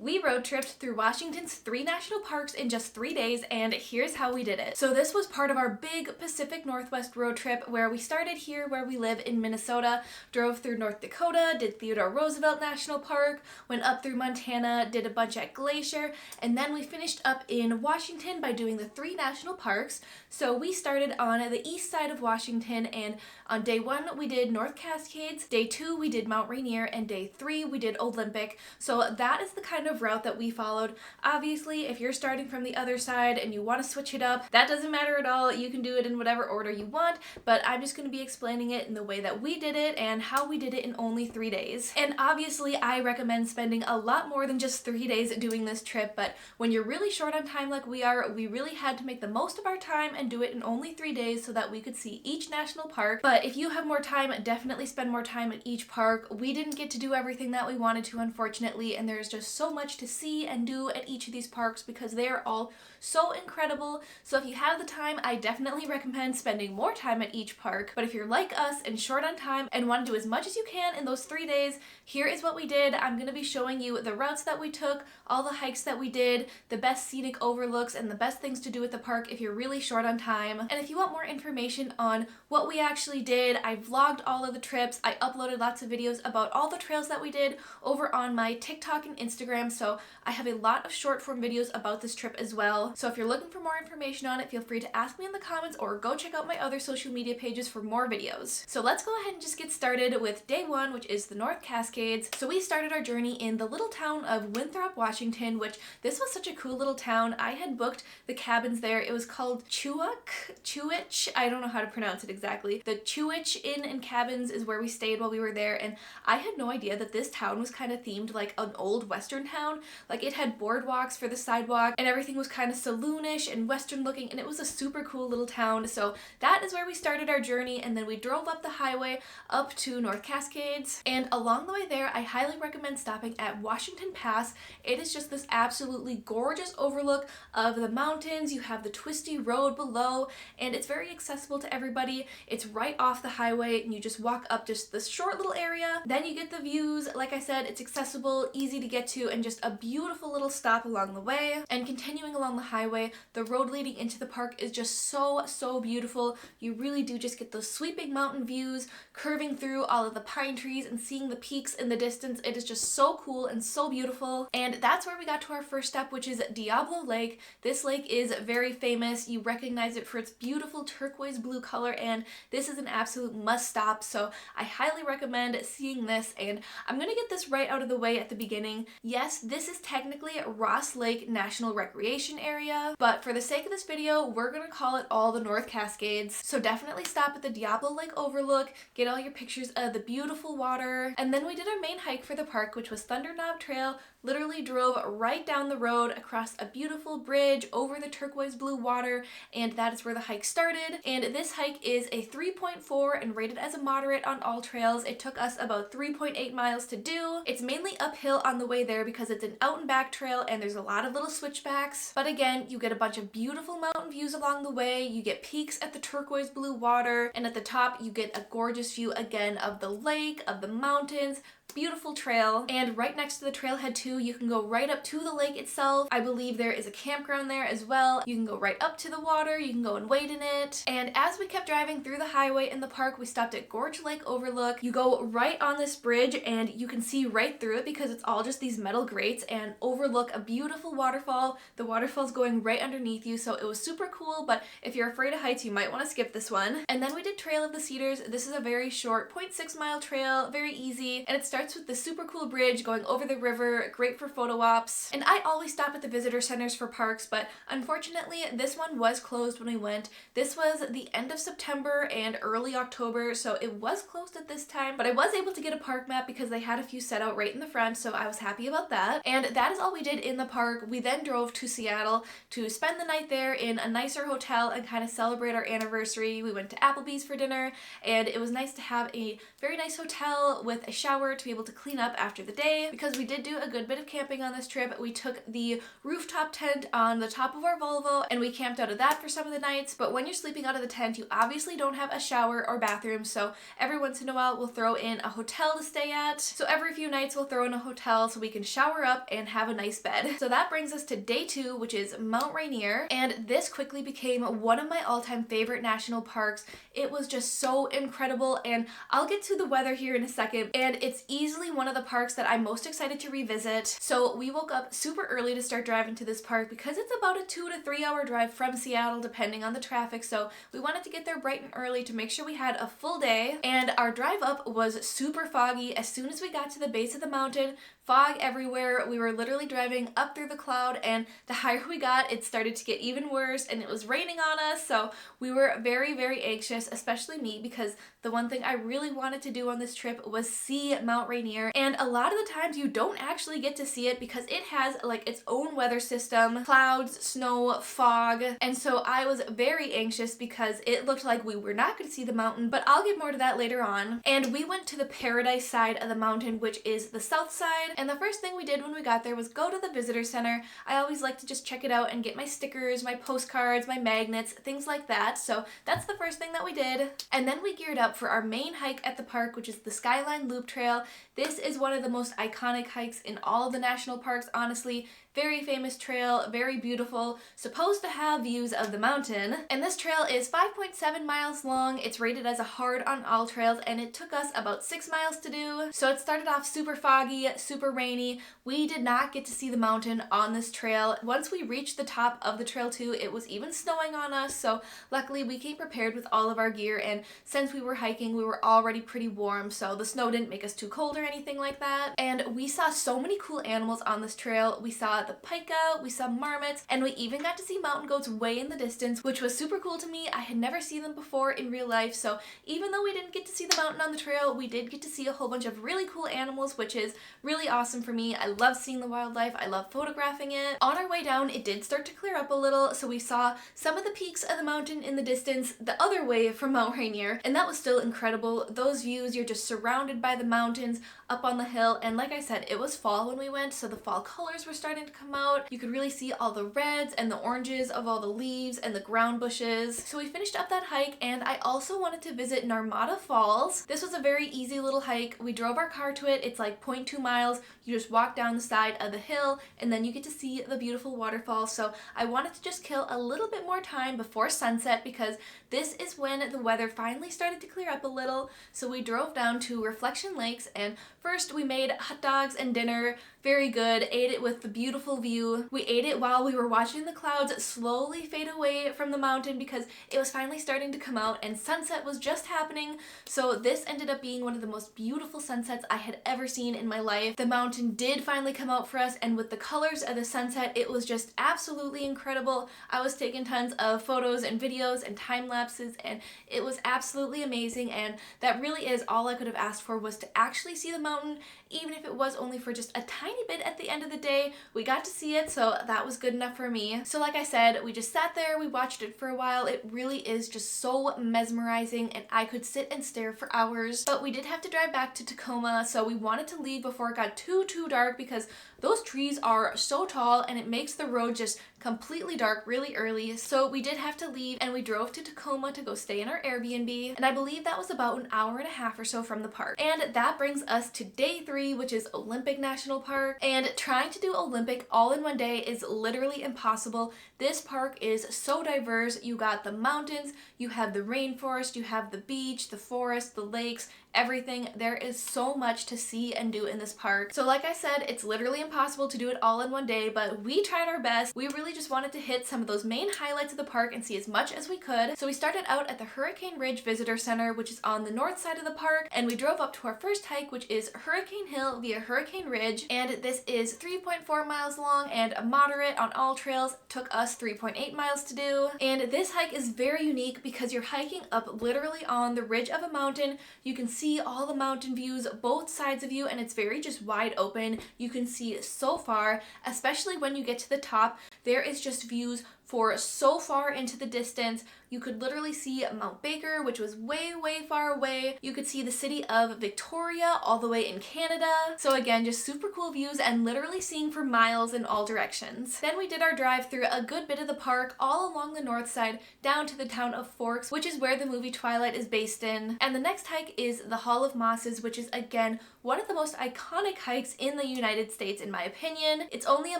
We road tripped through Washington's 3 national parks in just 3 days, and here's how we did it. So this was part of our big Pacific Northwest road trip where we started here where we live in Minnesota, drove through North Dakota, did Theodore Roosevelt National Park, went up through Montana, did a bunch at Glacier, and then we finished up in Washington by doing the 3 national parks. So we started on the east side of Washington, and on day 1 we did North Cascades, day 2 we did Mount Rainier, and day 3 we did Olympic. So that is the kind of route that we followed. Obviously, if you're starting from the other side and you want to switch it up, that doesn't matter at all. You can do it in whatever order you want, but I'm just going to be explaining it in the way that we did it and how we did it in only 3 days. And obviously, I recommend spending a lot more than just 3 days doing this trip, but when you're really short on time like we are, we really had to make the most of our time and do it in only 3 days so that we could see each national park. But if you have more time, definitely spend more time at each park. We didn't get to do everything that we wanted to, unfortunately, and there's just so much to see and do at each of these parks because they are all so incredible. So if you have the time, I definitely recommend spending more time at each park. But if you're like us and short on time and want to do as much as you can in those 3 days, here is what we did. I'm going to be showing you the routes that we took, all the hikes that we did, the best scenic overlooks, and the best things to do at the park if you're really short on time. And if you want more information on what we actually did, I vlogged all of the trips. I uploaded lots of videos about all the trails that we did over on my TikTok and Instagram, so I have a lot of short form videos about this trip as well. So if you're looking for more information on it, feel free to ask me in the comments or go check out my other social media pages for more videos. So let's go ahead and just get started with day 1, which is the North Cascades. So we started our journey in the little town of Winthrop, Washington, which this was such a cool little town. I had booked the cabins there. It was called Chewich. I don't know how to pronounce it exactly. The Chewich Inn and Cabins is where we stayed while we were there, and I had no idea that this town was kind of themed like an old western town. Like it had boardwalks for the sidewalk and everything was kind of saloonish and western looking, and it was a super cool little town. So that is where we started our journey, and then we drove up the highway up to North Cascades, and along the way there I highly recommend stopping at Washington Pass. It is just this absolutely gorgeous overlook of the mountains. You have the twisty road below, and it's very accessible to everybody. It's right off the highway and you just walk up just this short little area. Then you get the views. Like I said, it's accessible, easy to get to, and just a beautiful little stop along the way. And continuing along the highway, the road leading into the park is just so beautiful. You really do just get those sweeping mountain views, curving through all of the pine trees and seeing the peaks in the distance. It is just so cool and so beautiful. And that's where we got to our first step, which is Diablo Lake. This lake is very famous. You recognize it for its beautiful turquoise blue color, and this is an absolute must stop. So I highly recommend seeing this, and I'm gonna get this right out of the way at the beginning. Yes, this is technically Ross Lake National Recreation Area, but for the sake of this video, we're gonna call it all the North Cascades. So definitely stop at the Diablo Lake overlook, get all your pictures of the beautiful water, and then we did our main hike for the park, which was Thunder Knob Trail. Literally drove right down the road across a beautiful bridge over the turquoise blue water, and that is where the hike started. And this hike is a 3.4 and rated as a moderate on all trails. It took us about 3.8 miles to do. It's mainly uphill on the way there because it's an out and back trail and there's a lot of little switchbacks. But again, you get a bunch of beautiful mountain views along the way. You get peaks at the turquoise blue water, and at the top you get a gorgeous view again of the lake, of the mountains. Beautiful trail, and right next to the trailhead too, you can go right up to the lake itself. I believe there is a campground there as well. You can go right up to the water, you can go and wade in it. And as we kept driving through the highway in the park, we stopped at Gorge Lake Overlook. You go right on this bridge and you can see right through it because it's all just these metal grates, and overlook a beautiful waterfall. The waterfall's going right underneath you, so it was super cool, but if you're afraid of heights, you might want to skip this one. And then we did Trail of the Cedars. This is a very short 0.6 mile trail, very easy, and it starts with the super cool bridge going over the river, great for photo ops. And I always stop at the visitor centers for parks, but unfortunately this one was closed when we went. This was the end of September and early October, so it was closed at this time, but I was able to get a park map because they had a few set out right in the front, so I was happy about that. And that is all we did in the park. We then drove to Seattle to spend the night there in a nicer hotel and kind of celebrate our anniversary. We went to Applebee's for dinner, and it was nice to have a very nice hotel with a shower to be able able to clean up after the day because we did do a good bit of camping on this trip. We took the rooftop tent on the top of our Volvo and we camped out of that for some of the nights, but when you're sleeping out of the tent, you obviously don't have a shower or bathroom, so every once in a while we'll throw in a hotel to stay at. So every few nights we'll throw in a hotel so we can shower up and have a nice bed. So that brings us to day 2, which is Mount Rainier, and this quickly became one of my all-time favorite national parks. It was just so incredible, and I'll get to the weather here in a second, and it's easily one of the parks that I'm most excited to revisit. So we woke up super early to start driving to this park because it's about a 2 to 3 hour drive from Seattle depending on the traffic, so we wanted to get there bright and early to make sure we had a full day. And our drive up was super foggy. As soon as we got to the base of the mountain, fog everywhere. We were literally driving up through the cloud, and the higher we got, it started to get even worse, and it was raining on us, so we were very, very anxious, especially me, because the one thing I really wanted to do on this trip was see Mount Rainier, and a lot of the times you don't actually get to see it because it has like its own weather system, clouds, snow, fog, and so I was very anxious because it looked like we were not going to see the mountain, but I'll get more to that later on. And we went to the Paradise side of the mountain, which is the south side. And the first thing we did when we got there was go to the visitor center. I always like to just check it out and get my stickers, my postcards, my magnets, things like that. So that's the first thing that we did. And then we geared up for our main hike at the park, which is the Skyline Loop Trail. This is one of the most iconic hikes in all of the national parks, honestly. Very famous trail, very beautiful, supposed to have views of the mountain. And this trail is 5.7 miles long. It's rated as a hard on all trails, and it took us about 6 miles to do. So it started off super foggy, super rainy. We did not get to see the mountain on this trail. Once we reached the top of the trail too, it was even snowing on us. So luckily we came prepared with all of our gear, and since we were hiking, we were already pretty warm, so the snow didn't make us too cold or anything like that. And we saw so many cool animals on this trail. We saw the pika, we saw marmots, and we even got to see mountain goats way in the distance, which was super cool to me. I had never seen them before in real life, so even though we didn't get to see the mountain on the trail, we did get to see a whole bunch of really cool animals, which is really awesome for me. I love seeing the wildlife, I love photographing it. On our way down, it did start to clear up a little, so we saw some of the peaks of the mountain in the distance the other way from Mount Rainier, and that was still incredible. Those views, you're just surrounded by the mountains up on the hill, and like I said, it was fall when we went, so the fall colors were starting to come out. You could really see all the reds and the oranges of all the leaves and the ground bushes. So we finished up that hike, and I also wanted to visit Narmada Falls. This was a very easy little hike. We drove our car to it. It's like 0.2 miles. You just walk down the side of the hill, and then you get to see the beautiful waterfall. So I wanted to just kill a little bit more time before sunset because this is when the weather finally started to clear up a little. So we drove down to Reflection Lakes, and first we made hot dogs and dinner. Very good. Ate it with the beautiful view. We ate it while we were watching the clouds slowly fade away from the mountain because it was finally starting to come out and sunset was just happening. So this ended up being one of the most beautiful sunsets I had ever seen in my life. The mountain did finally come out for us, and with the colors of the sunset, it was just absolutely incredible. I was taking tons of photos and videos and time lapses, and it was absolutely amazing, and that really is all I could have asked for, was to actually see the mountain, even if it was only for just a tiny bit at the end of the day. We got to see it, so that was good enough for me. So like I said, we just sat there, we watched it for a while. It really is just so mesmerizing, and I could sit and stare for hours. But we did have to drive back to Tacoma, so we wanted to leave before it got too dark because those trees are so tall and it makes the road just completely dark really early. So we did have to leave, and we drove to Tacoma to go stay in our Airbnb, and I believe that was about an hour and a half or so from the park. And that brings us to day 3, which is Olympic National Park. And trying to do Olympic all in one day is literally impossible. This park is so diverse. You got the mountains, you have the rainforest, you have the beach, the forest, the lakes, everything. There is so much to see and do in this park. So like I said, it's literally impossible to do it all in one day, but we tried our best. We really just wanted to hit some of those main highlights of the park and see as much as we could. So we started out at the Hurricane Ridge Visitor Center, which is on the north side of the park, and we drove up to our first hike, which is Hurricane Hill via Hurricane Ridge, and this is 3.4 miles long and moderate on all trails. It took us 3.8 miles to do, and this hike is very unique because you're hiking up literally on the ridge of a mountain. You can see all the mountain views, both sides of you, and it's very just wide open. You can see so far, especially when you get to the top. There is just views for so far into the distance. You could literally see Mount Baker, which was way, way far away. You could see the city of Victoria all the way in Canada. So again, just super cool views and literally seeing for miles in all directions. Then we did our drive through a good bit of the park all along the north side down to the town of Forks, which is where the movie Twilight is based in. And the next hike is the Hall of Mosses, which is again one of the most iconic hikes in the United States in my opinion. It's only a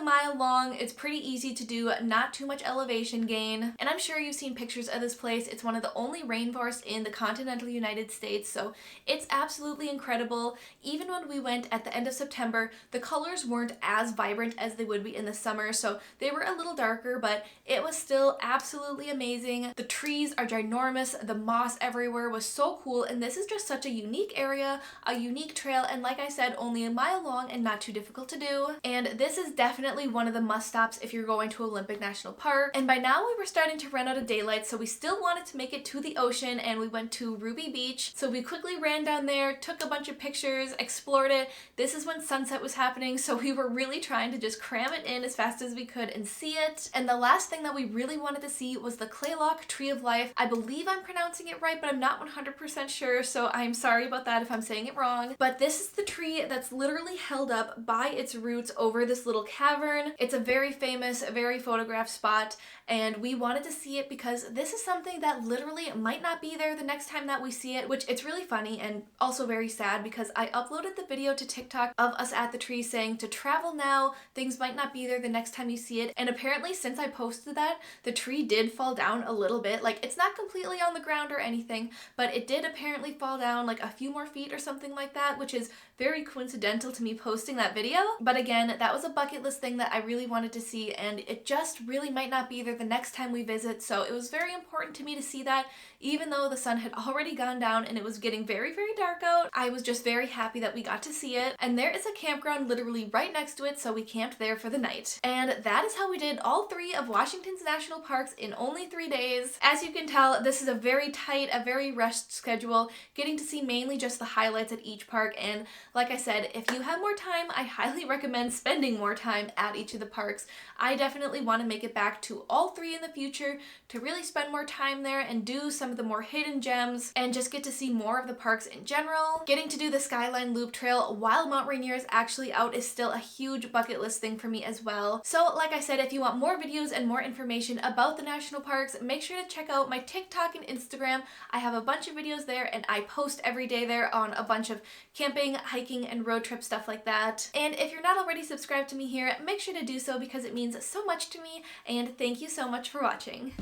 mile long, it's pretty easy to do, not too much elevation gain, and I'm sure you've seen pictures of this place. It's one of the only rainforests in the continental United States, so it's absolutely incredible. Even when we went at the end of September, the colors weren't as vibrant as they would be in the summer, so they were a little darker, but it was still absolutely amazing. The trees are ginormous, the moss everywhere was so cool, and this is just such a unique area, a unique trail, and like I said, only a mile long and not too difficult to do. And this is definitely one of the must stops if you're going to Olympic National Park. And by now we were starting to run out of daylight, so we still wanted to make it to the ocean, and we went to Ruby Beach. So we quickly ran down there, took a bunch of pictures, explored it. This is when sunset was happening, so we were really trying to just cram it in as fast as we could and see it. And the last thing that we really wanted to see was the Claylock Tree of Life. I believe I'm pronouncing it right, but I'm not 100% sure, so I'm sorry about that if I'm saying it wrong. But this is the tree that's literally held up by its roots over this little cavern. It's a very famous, very photographed spot, and we wanted to see it because this is something that literally might not be there the next time that we see it, which it's really funny and also very sad because I uploaded the video to TikTok of us at the tree saying to travel now, things might not be there the next time you see it, and apparently since I posted that, the tree did fall down a little bit. Like, it's not completely on the ground or anything, but it did apparently fall down like a few more feet or something like that, which is very coincidental to me posting that video. But again, that was a bucket list thing that I really wanted to see, and it just really might not be there the next time we visit, so it was very important to me to see that. Even though the sun had already gone down and it was getting very, very dark out, I was just very happy that we got to see it. And there is a campground literally right next to it, so we camped there for the night. And that is how we did all 3 of Washington's national parks in only 3 days. As you can tell, this is a very tight, a very rushed schedule, getting to see mainly just the highlights at each park. And like I said, if you have more time, I highly recommend spending more time at each of the parks. I definitely want to make it back to all 3 in the future to really spend more time there and do some of the more hidden gems and just get to see more of the parks in general. Getting to do the Skyline Loop Trail while Mount Rainier is actually out is still a huge bucket list thing for me as well. So like I said, if you want more videos and more information about the national parks, make sure to check out my TikTok and Instagram. I have a bunch of videos there and I post every day there on a bunch of camping, hiking, and road trip stuff like that. And if you're not already subscribed to me here, make sure to do so because it means so much to me, and thank you so much for watching.